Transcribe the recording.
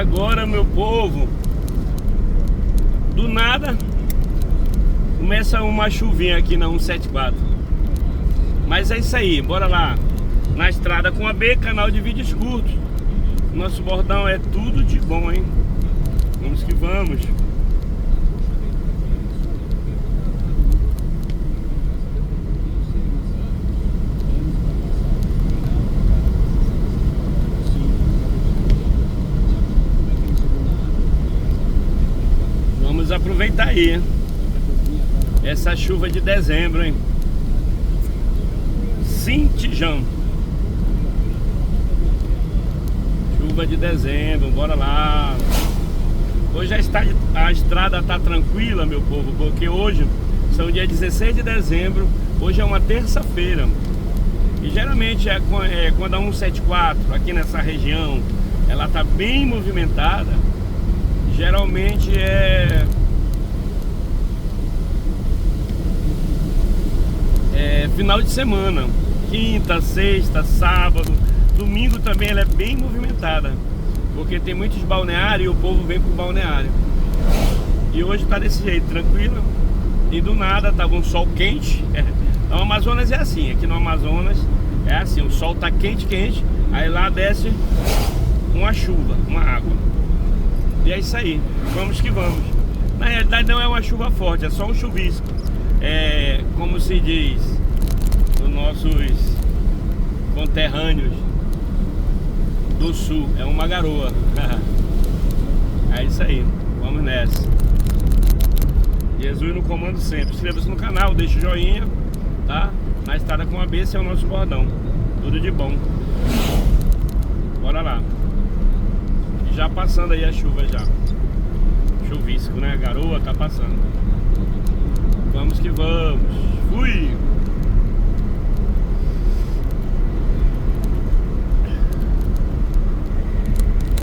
agora, meu povo, do nada começa uma chuvinha aqui na 174. Mas é isso aí, bora lá. Na estrada com a B, canal de vídeos curtos. Nosso bordão é tudo de bom, hein? Vamos que vamos. Vamos aproveitar aí, hein? Essa chuva de dezembro, hein? Cintijão. Chuva de dezembro, bora lá. Hoje a estrada tá tranquila, meu povo, porque hoje são dia 16 de dezembro. Hoje é uma terça-feira. E geralmente quando a 174 aqui nessa região ela tá bem movimentada. Geralmente é final de semana, quinta, sexta, sábado, domingo também ela é bem movimentada, porque tem muitos balneários e o povo vem pro balneário. E hoje tá desse jeito, tranquilo. E do nada tava um sol quente. No Amazonas é assim, aqui no Amazonas é assim, o sol tá quente, aí lá desce uma chuva, uma água. E é isso aí, vamos que vamos. Na realidade não é uma chuva forte, é só um chuvisco. É, como se diz os nossos conterrâneos do sul, é uma garoa. É isso aí, vamos nessa. Jesus no comando sempre. Inscreva-se no canal, deixa o joinha, tá? Na estrada com a B, esse é o nosso bordão. Tudo de bom. Bora lá. Já passando aí a chuva já. Chuvisco, né? A garoa tá passando. Vamos que vamos. Fui!